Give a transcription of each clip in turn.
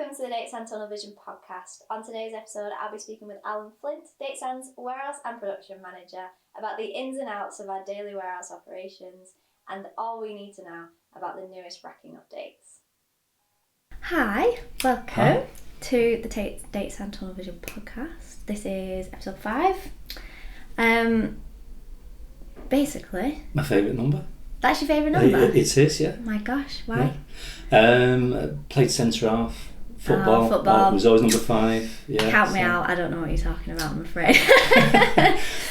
Welcome to the Datesand Tunnel Vision podcast. On today's episode, I'll be speaking with Alan Flint, Datesand's warehouse and production manager, about the ins and outs of our daily warehouse operations and all we need to know about the newest racking updates. Hi, welcome to the Datesand Tunnel Vision podcast. This is episode 5. Basically, my favourite number. That's your favourite number? It is, yeah. My gosh, why? Yeah. Played centre half, football. Football. Was always number 5. Yeah. Count me out, I don't know what you're talking about, I'm afraid.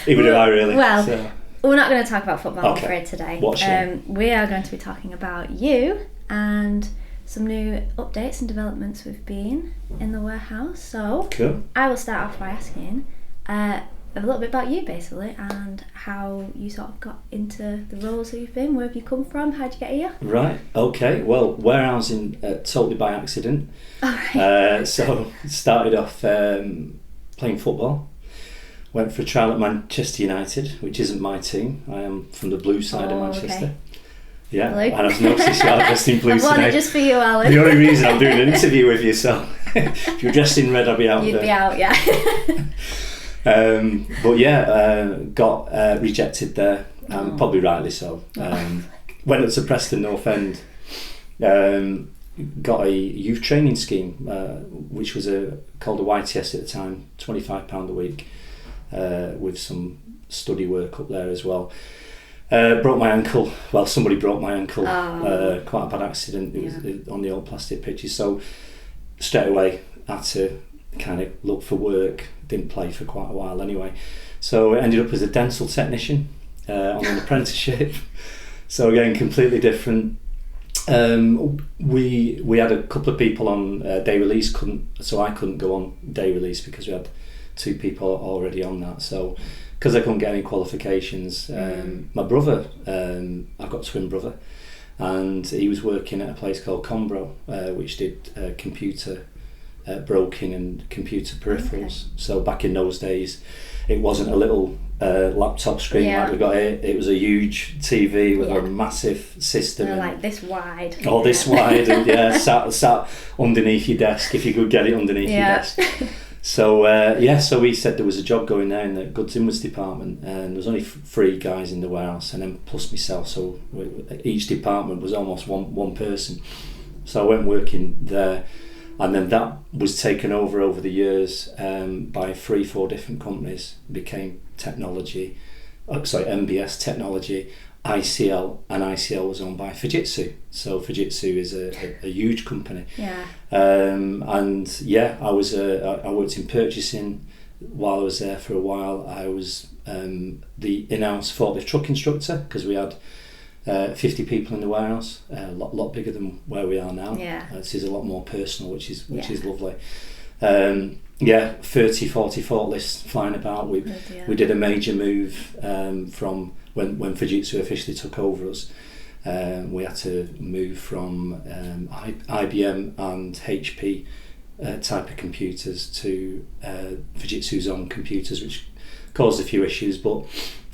Even do I really. Well, so. We're not going to talk about football, Okay. I'm afraid, today. What's we are going to be talking about you and some new updates and developments we've been in the warehouse. So, cool. I will start off by asking a little bit about you, basically, and how you sort of got into the roles that you've been. Where have you come from? How'd you get here? Right, okay. Well, warehousing totally by accident. Alright. So, started off playing football. Went for a trial at Manchester United, which isn't my team. I am from the blue side of Manchester. Okay. Yeah, Blue. and I've noticed you are dressed in blue I've today. won it just for you, Alan. The only reason I'm doing an interview with you, so if you're dressed in red, I'll be out. You'd be out, yeah. But yeah, got rejected there, probably rightly so. Went up to Preston North End, got a youth training scheme, which was called a YTS at the time, £25 a week, with some study work up there as well. Broke my ankle. Well, somebody broke my ankle. Quite a bad accident. It was on the old plastic pitches. So straight away had to kind of look for work. Didn't play for quite a while anyway. So I ended up as a dental technician on an apprenticeship. So again, completely different. We had a couple of people on day release. I couldn't go on day release because we had 2 people already on that. So because I couldn't get any qualifications, my brother, I've got a twin brother, and he was working at a place called Combro, which did computer broking and computer peripherals. Okay. So back in those days, it wasn't a little laptop screen like we got here. It was a huge TV with a massive system. They're like this wide. Oh, this wide, and sat underneath your desk if you could get it underneath your desk. So so we said there was a job going there in the goods inwards department, and there was only 3 guys in the warehouse, and then plus myself. So each department was almost one person. So I went working there, and then that was taken over the years by 3-4 different companies. It became MBS Technology, ICL, and ICL was owned by Fujitsu. So Fujitsu is a huge company. Yeah. I worked in purchasing while I was there for a while. I was the in-house forklift truck instructor because we had 50 people in the warehouse, a lot bigger than where we are now. Yeah. This is a lot more personal, which is lovely. 30-40 forklifts flying about. We did a major move from when Fujitsu officially took over us. We had to move from IBM and HP type of computers to Fujitsu's own computers, which caused a few issues, but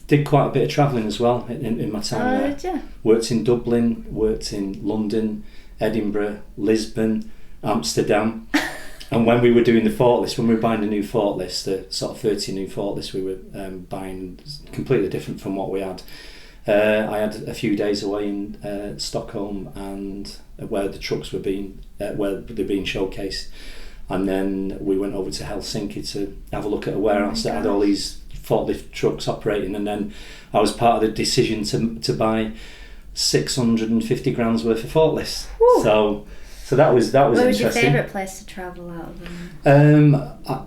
did quite a bit of travelling as well in my time there. Did you? Worked in Dublin, worked in London, Edinburgh, Lisbon, Amsterdam. And when we were doing the forklifts, when we were buying the new forklifts, the sort of 30 new forklifts we were buying, completely different from what we had. I had a few days away in Stockholm, and where the trucks were being showcased, and then we went over to Helsinki to have a look at a warehouse that had all these forklift trucks operating, and then I was part of the decision to buy 650 grand's worth of forklifts. Woo. So that was interesting. What was your favourite place to travel out of?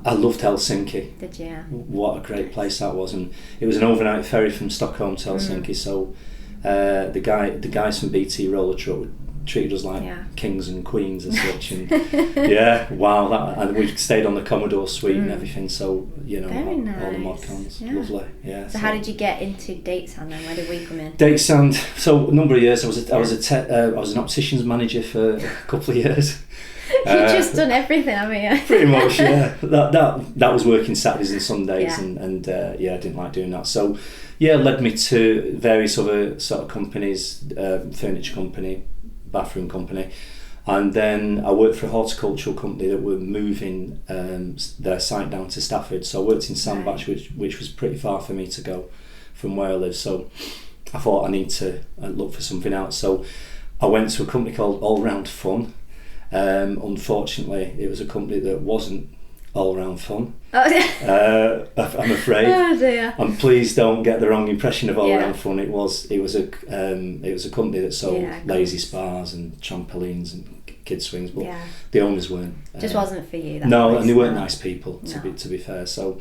I loved Helsinki. Did you? What a great place that was, and it was an overnight ferry from Stockholm to Helsinki. So the guys from BT Roller Truck treated us like kings and queens as such, and and we stayed on the Commodore suite and everything. So all the mod cons, lovely. Yeah. So how did you get into Datesand then? Where did we come in? Datesand. So a number of years. I was an opticians manager for a couple of years. You've just done everything, haven't you? Pretty much, yeah. That was working Saturdays and Sundays, and I didn't like doing that. So led me to various other sort of companies, furniture company, bathroom company, And then I worked for a horticultural company that were moving their site down to Stafford. So I worked in Sandbach, which was pretty far for me to go from where I live. So I thought I need to look for something else. So I went to a company called All Round Fun. Unfortunately, it was a company that wasn't all round fun. I'm afraid. Oh dear. And please don't get the wrong impression of all round fun. It was a company that sold lazy spas and trampolines and kid swings, but the owners weren't. Just wasn't for you. And they weren't nice people to be fair. So.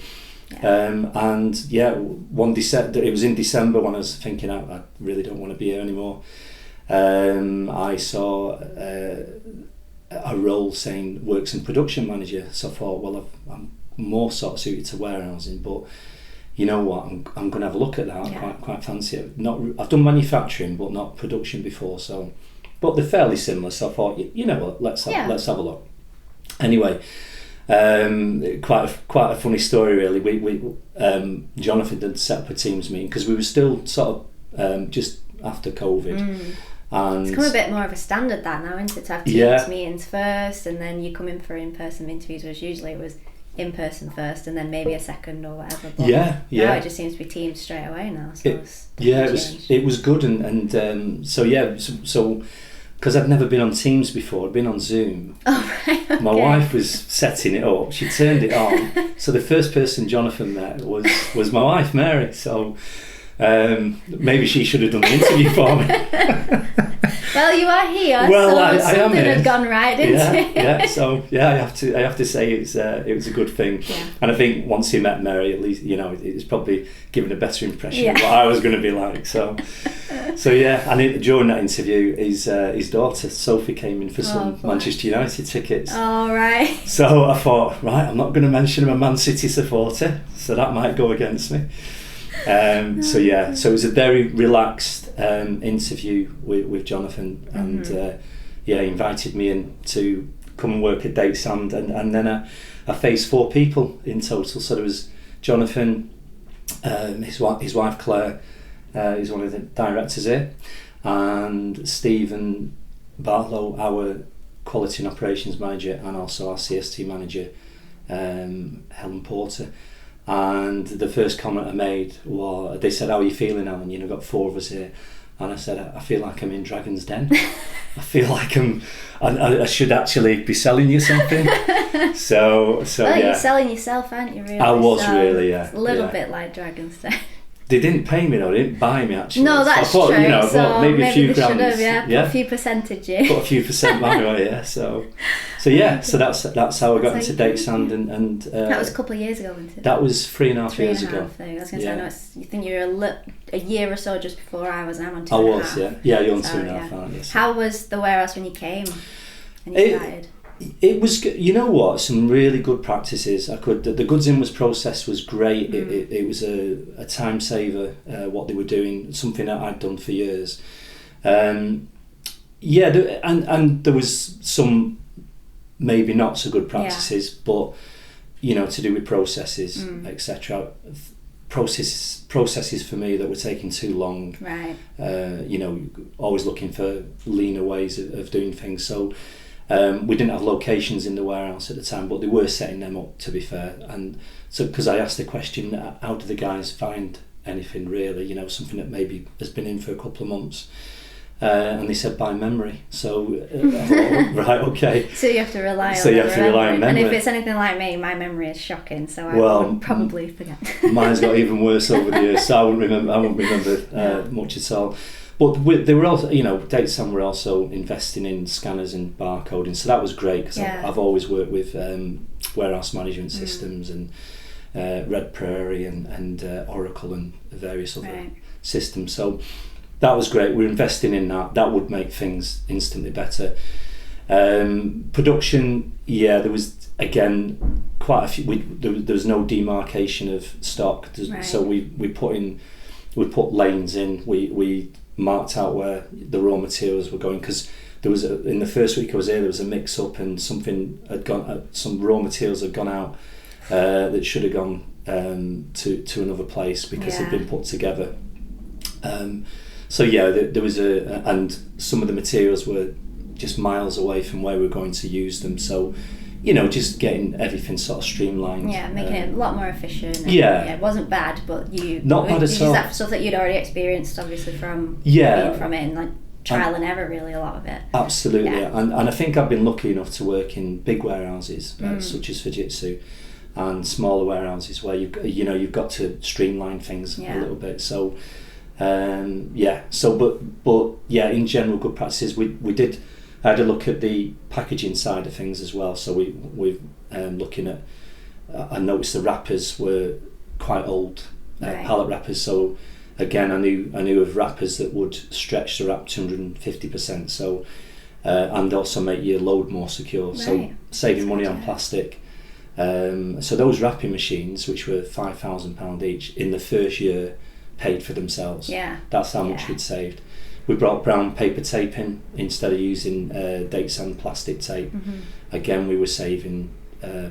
One December, it was in December when I was thinking I really don't want to be here anymore. I saw a role saying works in production manager, so I thought, well, I'm more sort of suited to warehousing, but you know what, I'm going to have a look at that. Quite fancy it. I've done manufacturing but not production before, so but they're fairly similar, so I thought, you know what, let's have a look. Anyway, quite a funny story really. We Jonathan did set up a Teams meeting because we were still sort of just after COVID. And it's become a bit more of a standard that now, isn't it, to have Teams meetings first and then you come in for in-person interviews, whereas usually it was in-person first and then maybe a second or whatever. But now it just seems to be Teams straight away now. So it was good so because I'd never been on Teams before, I'd been on Zoom. Oh, right, okay. My wife was setting it up, she turned it on. So the first person Jonathan met was my wife, Mary. So maybe she should have done the interview for me. Well, you are here, well, so I something had gone right, didn't it? So I have to say it was a good thing. And I think once he met Mary, at least it's probably given a better impression of what I was going to be like. So and during that interview, his daughter Sophie came in for some Manchester United tickets. Oh right. So I thought, right, I'm not going to mention I'm a Man City supporter, so that might go against me. So it was a very relaxed interview with Jonathan, and he invited me in to come and work at Datesand, and then I faced 4 people in total. So there was Jonathan, his wife Claire, who's one of the directors here, and Stephen Barlow, our quality and operations manager, and also our CST manager, Helen Porter. And the first comment I made was, they said, "How are you feeling, Alan? You've got 4 of us here." And I said, "I feel like I'm in Dragon's Den. I feel like I should actually be selling you something." So you're selling yourself, aren't you? Really? I was really, It's a little bit like Dragon's Den. They didn't pay me though. They didn't buy me actually. No, that's so I thought, true. I thought maybe a few grand. Put a few percentage in. Put a few percent my way, yeah. So that's how I got into Datesand and that was a couple of years ago, wasn't it? That was 3.5 years ago. I was going to say, I know you think you're a year or so just before I was, and I'm on 2.5. I was, yeah, you're on 2.5, aren't you? How was the warehouse when you came and you started? It was, you know what, some really good practices. The goods in was process was great. It was a time saver, what they were doing, something that I'd done for years. And there was some maybe not so good practices, but to do with processes, etc. Processes for me that were taking too long. Right. Always looking for leaner ways of doing things. So. We didn't have locations in the warehouse at the time, but they were setting them up, to be fair. And so, because I asked the question, how do the guys find anything really, something that maybe has been in for a couple of months? And they said by memory. So, I thought, right, okay. So you have to rely on memory. And if it's anything like me, my memory is shocking, so I would probably forget. Mine's got even worse over the years, so I wouldn't remember much at all. But they were also, Datesand were also investing in scanners and barcoding, so that was great because I've always worked with warehouse management systems and Red Prairie and Oracle and various other systems. So that was great. We're investing in that. That would make things instantly better. Production, there was again quite a few. There was no demarcation of stock, so we put lanes in. We marked out where the raw materials were going, because there was in the first week I was here, there was a mix up and something had gone, some raw materials had gone out that should have gone to another place because it'd been put together. There was and some of the materials were just miles away from where we're going to use them. So, you know, just getting everything sort of streamlined. Yeah, making it a lot more efficient. Yeah. It wasn't bad, but not bad at all. That stuff that you'd already experienced, obviously, from being from it, and like trial and error, really, a lot of it. Absolutely, and I think I've been lucky enough to work in big warehouses such as Fujitsu, and smaller warehouses where you've got to streamline things a little bit. So, but in general, good practices. I had a look at the packaging side of things as well. So we've looking at. I noticed the wrappers were quite old, pallet wrappers. So again, I knew of wrappers that would stretch the wrap 250%. So and also make your load more secure. Right. So saving money on plastic. So those wrapping machines, which were £5,000 each, in the first year paid for themselves. Yeah, that's how much we'd saved. We brought brown paper tape in instead of using Datesand plastic tape. Mm-hmm. Again, we were saving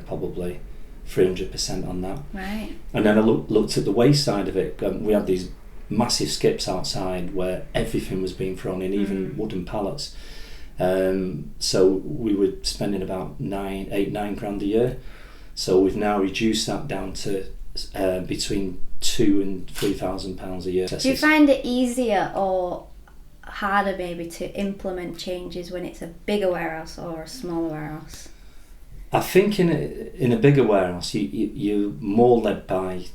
probably 300% on that. Right. And then I looked at the waste side of it. We had these massive skips outside where everything was being thrown in, even wooden pallets. So we were spending about $9 grand a year. So we've now reduced that down to between £2,000 and £3,000 a year. Do you find it easier or harder maybe to implement changes when it's a bigger warehouse or a smaller warehouse? I think in a bigger warehouse you're more led by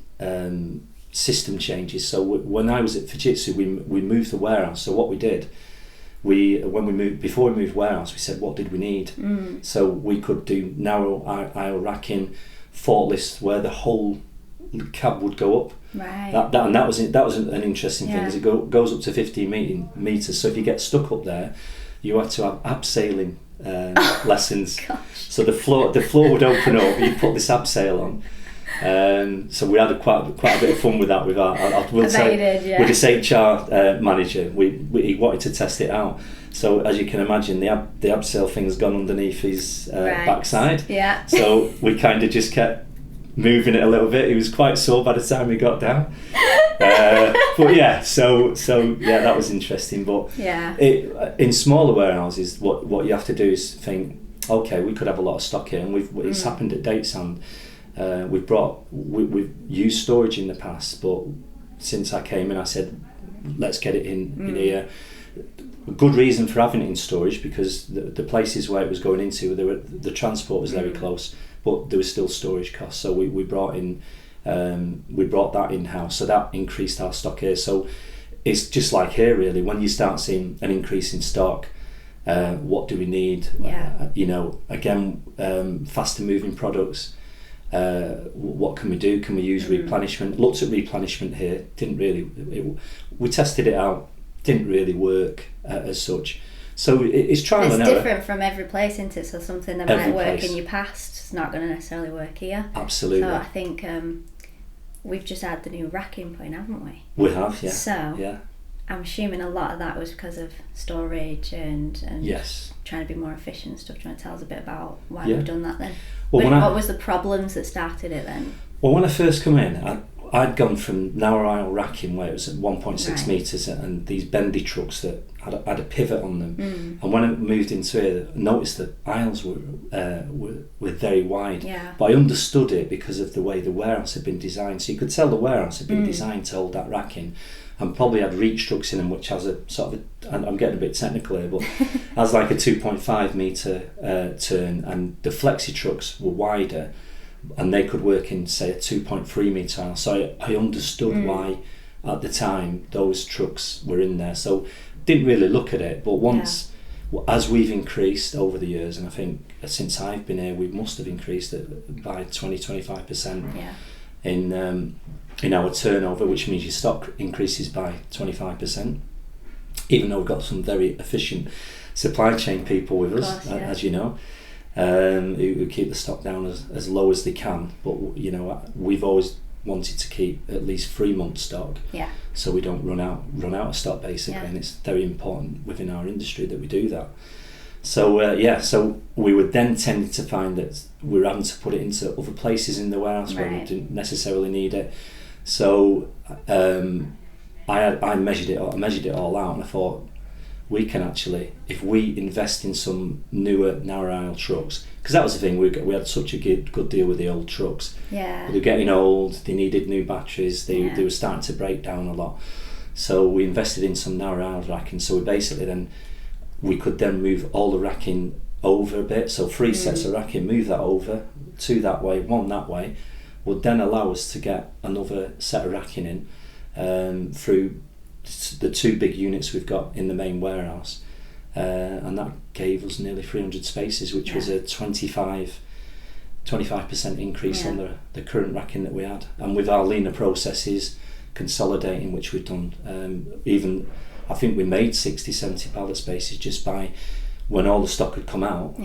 system changes. So when I was at Fujitsu, we moved the warehouse. So what we did, before we moved warehouse, we said, what did we need? So we could do narrow aisle racking, forklifts where the whole cab would go up. Right. That was an interesting thing, because it goes up to 15 meters. So if you get stuck up there, you had to have abseiling lessons. Gosh. So the floor would open up. You put this abseil on. So we had quite a bit of fun with that. With with this HR manager, he wanted to test it out. So as you can imagine, the abseil thing's gone underneath his backside. Yeah. So we kind of just kept moving it a little bit. He was quite sore by the time we got down. But yeah, so that was interesting. But in smaller warehouses, what you have to do is think, okay, we could have a lot of stock here, and it's happened at Datesand. We've used storage in the past, but since I came in, I said, let's get it in here. A good reason for having it in storage, because the places where it was going into, the transport was very close, but there was still storage costs. So we brought that in house. So that increased our stock here. So it's just like here, really. When you start seeing an increase in stock, what do we need? Again, faster moving products. What can we do? Can we use replenishment? Looked at replenishment here. We tested it out. Didn't really work as such. So it's trial and error. It's different from every place, isn't it? So something that might work in your past is not going to necessarily work here. Absolutely. So I think we've just had the new racking point, haven't we? We have, yeah. So I'm assuming a lot of that was because of storage and trying to be more efficient and stuff. Do you want to tell us a bit about why we've done that then? Well, what was the problems that started it then? Well, when I first come in, I'd gone from narrow aisle racking where it was at 1.6 metres and these bendy trucks that had a pivot on them. And when I moved into it, I noticed that aisles were very wide. Yeah. But I understood it because of the way the warehouse had been designed. So you could tell the warehouse had been designed to hold that racking, and probably had reach trucks in them, which has a sort of and I'm getting a bit technical here, but has like a 2.5 metre turn, and the flexi trucks were wider, and they could work in, say, a 2.3 metre aisle. So I understood why at the time those trucks were in there. So didn't really look at it, but as we've increased over the years, and I think since I've been here, we must have increased it by 20-25% in our turnover, which means your stock increases by 25%, even though we've got some very efficient supply chain people with us, as you know, who keep the stock down as low as they can. But we've always wanted to keep at least 3 months stock, so we don't run out of stock, basically, and it's very important within our industry that we do that. So so we would then tend to find that we're having to put it into other places in the warehouse where we didn't necessarily need it. So I measured it all out, and I thought, we can actually, if we invest in some newer narrow aisle trucks, because that was the thing, we had such a good deal with the old trucks. Yeah. They were getting old, they needed new batteries, they were starting to break down a lot. So we invested in some narrow aisle racking, so we could then move all the racking over a bit, so 3 sets of racking, move that over, 2 that way, 1 that way, would then allow us to get another set of racking in through the 2 big units we've got in the main warehouse, and that gave us nearly 300 spaces, which was a 25% increase on the current racking that we had. And with our leaner processes, consolidating, which we've done, even I think we made 60-70 pallet spaces just by when all the stock had come out,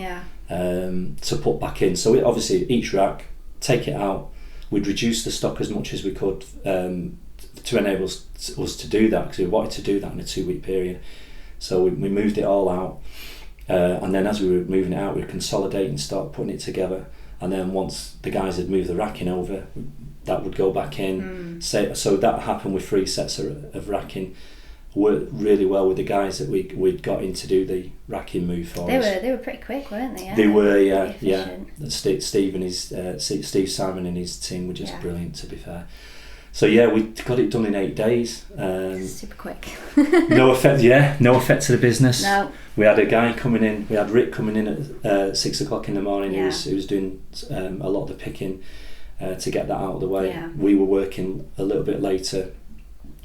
to put back in. So obviously each rack, take it out, we'd reduce the stock as much as we could to enable us to do that, because we wanted to do that in a 2-week period. So we moved it all out, and then as we were moving it out, we were consolidating stock, putting it together, and then once the guys had moved the racking over, that would go back in. So that happened with 3 sets of racking. Worked really well with the guys that we'd got in to do the racking move for us. They were pretty quick, weren't they? They were, yeah. Steve and Steve Simon and his team were just brilliant, to be fair. So yeah, we got it done in 8 days. Super quick. No effect to the business. No. We had a guy coming in. We had Rick coming in at 6 o'clock in the morning. He was doing a lot of the picking to get that out of the way. Yeah. We were working a little bit later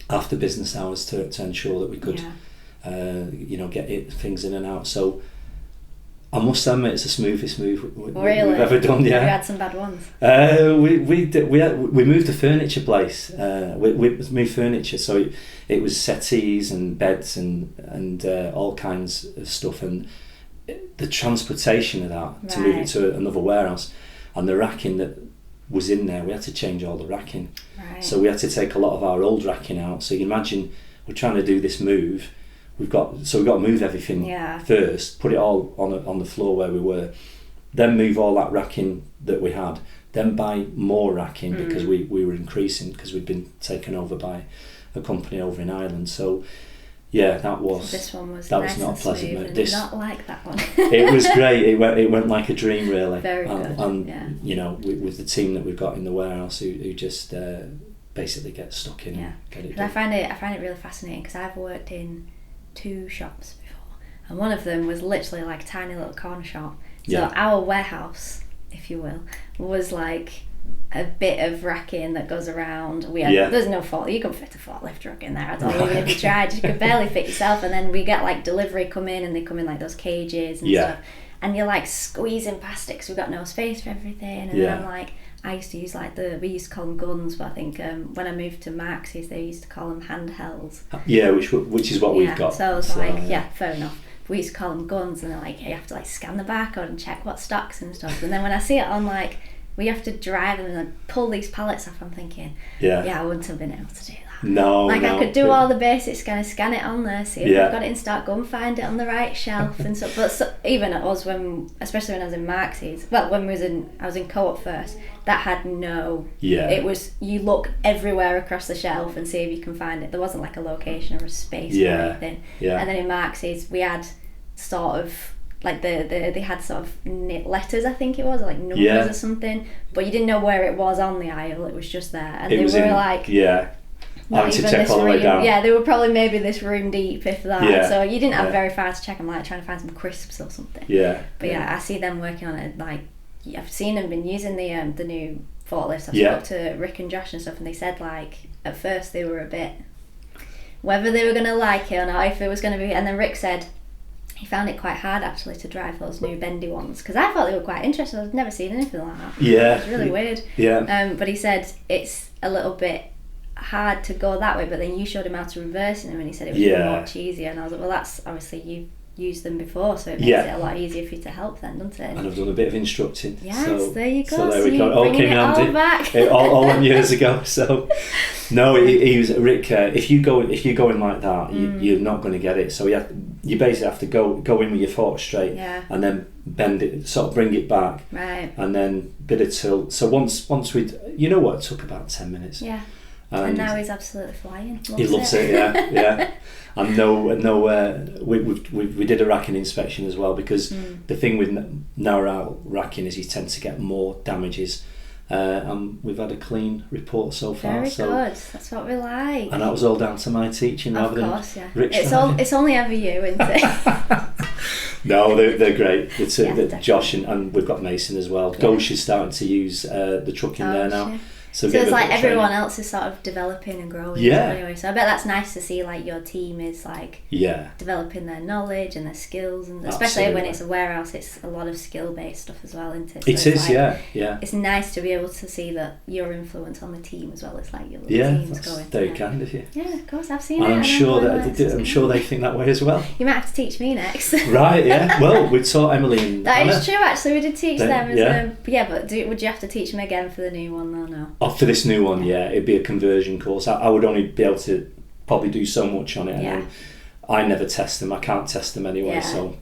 after business hours to ensure that we could get things in and out. So I must admit, it's the smoothest move we've ever done. Yeah, we had some bad ones. We moved the furniture place. We moved furniture, so it was settees and beds and all kinds of stuff, and the transportation of that to move it to another warehouse, and the racking that was in there, we had to change all the racking. Right. So we had to take a lot of our old racking out. So you imagine we're trying to do this move. We've got to move everything first, put it all on the floor where we were, then move all that racking that we had, then buy more racking because we were increasing, because we'd been taken over by a company over in Ireland. So yeah, this one was that nice was not and pleasant. smooth, and not like that one. It was great. It went like a dream, really. Very good. And you know, with the team that we've got in the warehouse who just basically get stuck in and get it done. I find it really fascinating, because I've worked in 2 shops before, and one of them was literally like a tiny little corner shop. So our warehouse, if you will, was like a bit of racking that goes around. There's no fault, you couldn't fit a forklift truck in there at all. Even if you tried, you could barely fit yourself. And then we get like delivery come in, and they come in like those cages and stuff, and you're like squeezing past it because we've got no space for everything. And then I'm like, I used to use we used to call them guns, but I think when I moved to Max's, they used to call them handhelds. Yeah, which is what we've got. So I was like, fair enough. We used to call them guns, and they're like, you have to like scan the barcode and check what stocks and stuff. And then when I see it on like, we have to drive them and then pull these pallets off, I'm thinking, I wouldn't have been able to do that. No, I could do all the basics, kind of scan it on there, see if I've got it in stock, go and find it on the right shelf and stuff. But even at us, especially when I was in Max's, when I was in Co-op first, that had no. It was, you look everywhere across the shelf and see if you can find it. There wasn't like a location or a space or anything. And then in Max's, we had sort of like they had sort of letters, I think it was, or like numbers or something, but you didn't know where it was on the aisle. It was just there, and they were having to check all the way down. Yeah, they were probably maybe this room deep, if that. So you didn't have very far to check. I'm like trying to find some crisps or something. But I see them working on it. Like, I've seen them been using the new forklifts. I spoke to Rick and Josh and stuff, and they said like at first they were a bit whether they were going to like it or not, if it was going to be. And then Rick said he found it quite hard actually to drive those new bendy ones, because I thought they were quite interesting. I've never seen anything like that. It was really weird. But he said it's a little bit hard to go that way, but then you showed him how to reverse them, and he said it was much easier. And I was like, well, that's obviously you've used them before, so it makes it a lot easier for you to help then, doesn't it? And I've done a bit of instructing. Yes, so, there you go. So there we go. All came in handy. All back. all went years ago. So no, he was Rick. If you go in like that, you're not going to get it. So you basically have to go in with your fork straight, and then bend it, sort of bring it back, right, and then bit of tilt. So once we'd, it took about 10 minutes. And now he's absolutely flying. He loves it, yeah. And we did a racking inspection as well, because the thing with narrow racking is you tend to get more damages. And we've had a clean report so far. Very good. That's what we like. And that was all down to my teaching, rather than Rich. It's only ever you, isn't it? No, they're great. It's Josh and we've got Mason as well. Ghosh is starting to use the truck in there now. Yeah. So it's like everyone else is sort of developing and growing. Yeah. Anyway, so I bet that's nice to see, like, your team is like developing their knowledge and their skills, and especially when it's a warehouse, it's a lot of skill based stuff as well, isn't it? So it is, like, yeah. It's nice to be able to see that your influence on the team as well. It's like your little team's going. Very kind of you. Yeah, of course, I've seen and it. I'm sure they think that way as well. You might have to teach me next. Right, yeah. Well, we taught Emily and that Anna. Is true, actually. We did teach them. But would you have to teach them again for the new one, though? No. Oh, for this new one, yeah, it'd be a conversion course. I would only be able to probably do so much on it, and then I never test them. I can't test them anyway, so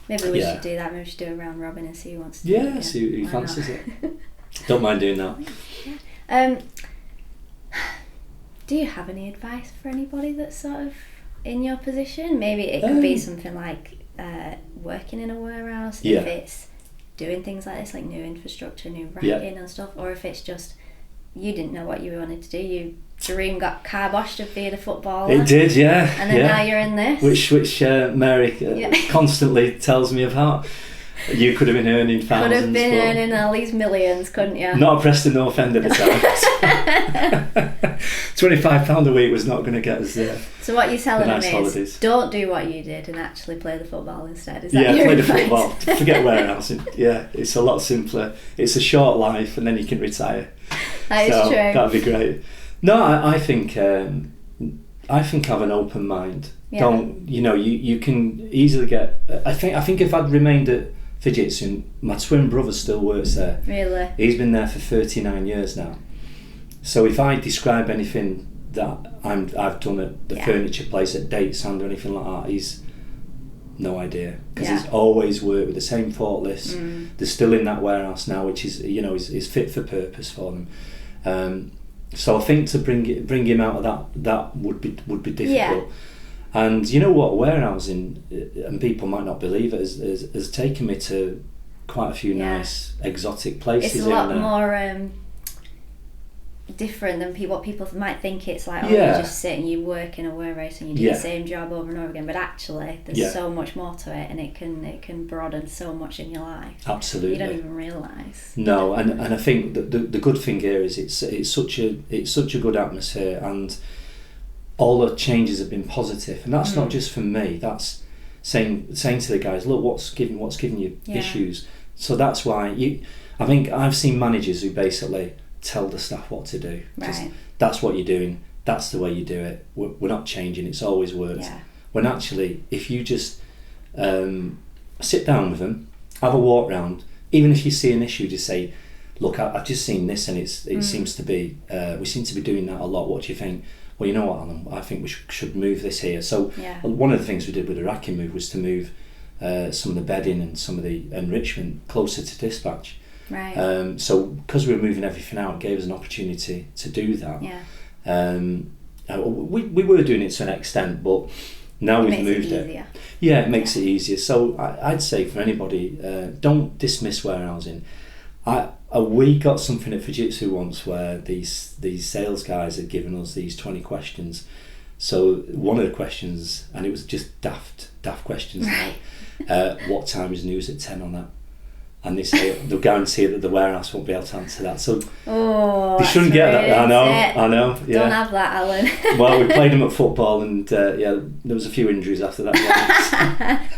maybe we should do that. Maybe we should do a round robin and see who wants to do it. See who fancies it. Don't mind doing that. Do you have any advice for anybody that's sort of in your position? Maybe it could be something like working in a warehouse, if it's doing things like this, like new infrastructure, new racking and stuff, or if it's just you didn't know what you wanted to do. Your dream got kiboshed of being a footballer. It did, yeah. And then now you're in this. Which Mary constantly tells me about. You could have been earning thousands. Could have been earning all these millions, couldn't you? Not a Preston North End at the time. £25 a week was not going to get us there. So what you're telling nice me holidays. Is don't do what you did and actually play the football instead. Is that your play advice? the football. Forget warehousing. Yeah, it's a lot simpler. It's a short life, and then you can retire. That is true. That'd be great. No, I think have an open mind. Yeah. Don't you can easily get. I think if I'd remained at Fujitsu, my twin brother still works there. Really? He's been there for 39 years now. So if I describe anything that I've done at the furniture place at Datesand or anything like that, he's no idea, because he's always worked with the same forklifts. They're still in that warehouse now, which is is fit for purpose for them. So I think to bring him out of that would be difficult. Yeah. And you know what, warehousing, and people might not believe it, has taken me to quite a few nice exotic places. It's a lot more different than what people might think. It's like, you just sit and you work in a warehouse and you do the same job over and over again, but actually there's so much more to it, and it can broaden so much in your life. Absolutely. You don't even realise. No, and I think that the good thing here is it's such a good atmosphere, and all the changes have been positive, and that's not just from me. That's saying to the guys, look, what's giving you issues. So that's why I think I've seen managers who basically tell the staff what to do. Just, that's what you're doing. That's the way you do it. We're not changing. It's always worked. Yeah. When actually, if you just sit down with them, have a walk round, even if you see an issue, just say, look, I've just seen this, and it seems to be we seem to be doing that a lot. What do you think? Well, you know what, Alan, I think we should move this here. So one of the things we did with the racking move was to move some of the bedding and some of the enrichment closer to dispatch. Right. So because we were moving everything out, it gave us an opportunity to do that. Yeah. We were doing it to an extent, but now we've moved it. Yeah, it makes it easier. So I'd say for anybody, don't dismiss warehousing. We got something at Fujitsu once where these sales guys had given us these 20 questions. So one of the questions, and it was just daft questions. Right. What time is news at 10 on that? And they say they'll guarantee that the warehouse won't be able to answer that. So they shouldn't get that. I know. Yeah. Don't have that, Alan. Well, we played them at football, and there was a few injuries after that.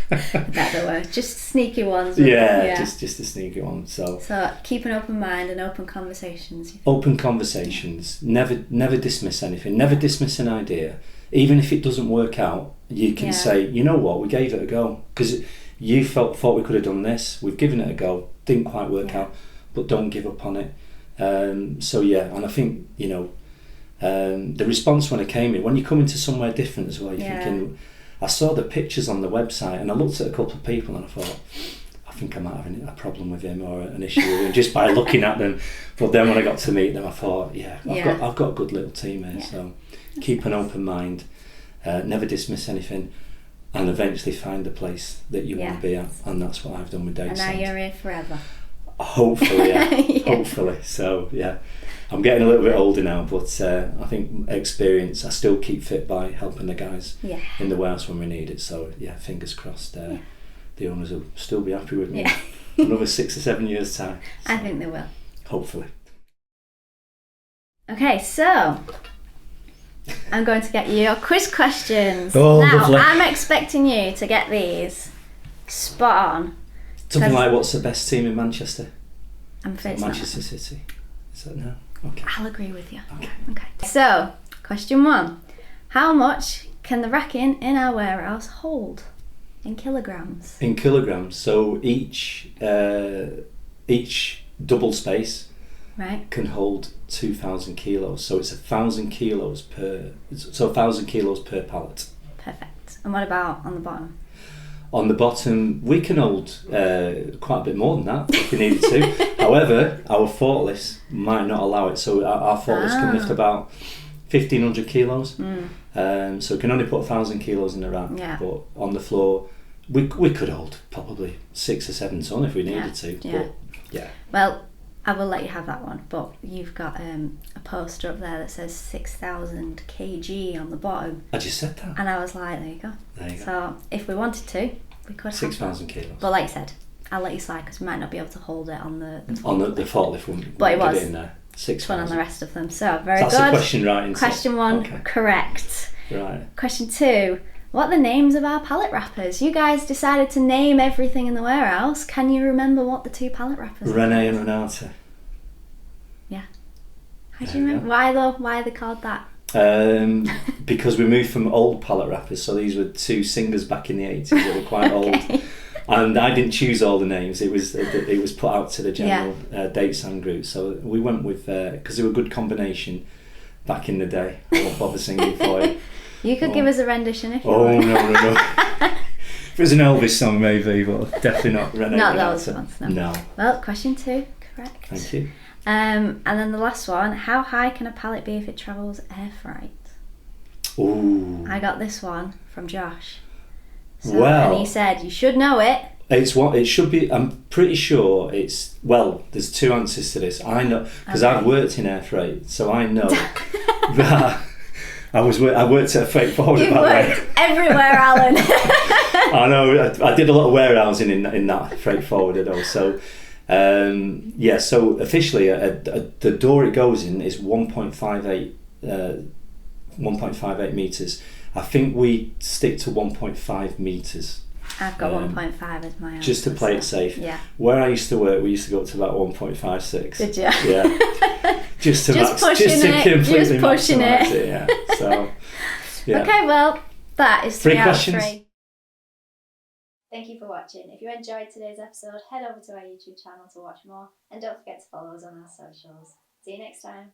I bet there were just sneaky ones. Just a sneaky one. So keep an open mind and open conversations. Open conversations. Never dismiss anything. Never dismiss an idea. Even if it doesn't work out, you can say, you know what, we gave it a go, because you thought we could have done this. We've given it a go. Didn't quite work out, but don't give up on it. And I think the response when I came in, when you come into somewhere different as well, you're thinking. I saw the pictures on the website, and I looked at a couple of people, and I thought, think I might have a problem with him or an issue with him just by looking at them. But then when I got to meet them, I thought, I've got a good little team here. So keep an open mind, never dismiss anything, and eventually find the place that you want to be at. And that's what I've done with Datesand. And now you're here forever. Hopefully, hopefully. So I'm getting a little bit older now, but I think experience, I still keep fit by helping the guys in the warehouse when we need it. So fingers crossed, the owners will still be happy with me another 6 or 7 years time. So, I think they will. Hopefully. Okay, so I'm going to get you your quiz questions. Oh, now, lovely. I'm expecting you to get these spot on. Something like, what's the best team in Manchester? I'm afraid it's Manchester not. City. Is that no? Okay. I'll agree with you. Okay. So, question 1. How much can the racking in our warehouse hold in kilograms? In kilograms. So each double space can hold 2,000 kilos. So it's 1,000 kilos per. So 1,000 kilos per pallet. Perfect. And what about on the bottom? On the bottom, we can hold quite a bit more than that if we needed to. However, our forklifts might not allow it. So our forklifts can lift about 1,500 kilos. So we can only put 1,000 kilos in the rack. Yeah. But on the floor, we could hold probably 6 or 7 ton if we needed to. Yeah. But, Well, I will let you have that one. But you've got a poster up there that says 6,000 kg on the bottom. I just said that. And I was like, there you go. There you go. So if we wanted to, we could have 6,000 kilos. But like I said, I'll let you slide because we might not be able to hold it on the on the forklift one. But it was. Get it in there. 6,000. One on the rest of them. So very That's good. a question, right? Into Question 1, correct. Right. Question 2, what are the names of our pallet wrappers? You guys decided to name everything in the warehouse. Can you remember what the 2 pallet wrappers are? Renee and Renata. Yeah. How do you remember? Why though? Why are they called that? Because we moved from old pallet wrappers, so these were 2 singers back in the 80s that were quite old. And I didn't choose all the names. It was put out to the general Datesand group. So we went with because they were a good combination back in the day. I won't bother singing for you. You could give us a rendition if you want. No. If it was an Elvis song, maybe, but definitely not Renee. Not those ones. No. Well, question 2, correct. Thank you. And then the last one: how high can a pallet be if it travels air freight? Ooh. I got this one from Josh. So, Well, and he said you should know it. It's what it should be. I'm pretty sure it's. Well, there's 2 answers to this. I know because I've worked in air freight, so I know that I worked at a freight forwarder. You've worked everywhere, Alan. I know. I did a lot of warehousing in that freight forwarder though. So, so officially, the door it goes in is 1.58 meters. I think we stick to 1.5 meters. I've got 1.5 as my answer. Just to play it safe. Yeah. Where I used to work, we used to go up to about 1.56. Did you? Yeah. Just to completely pushing maximise it. Yeah. So. Yeah. Okay, well, that is 3 3 out of questions. 3. Thank you for watching. If you enjoyed today's episode, head over to our YouTube channel to watch more, and don't forget to follow us on our socials. See you next time.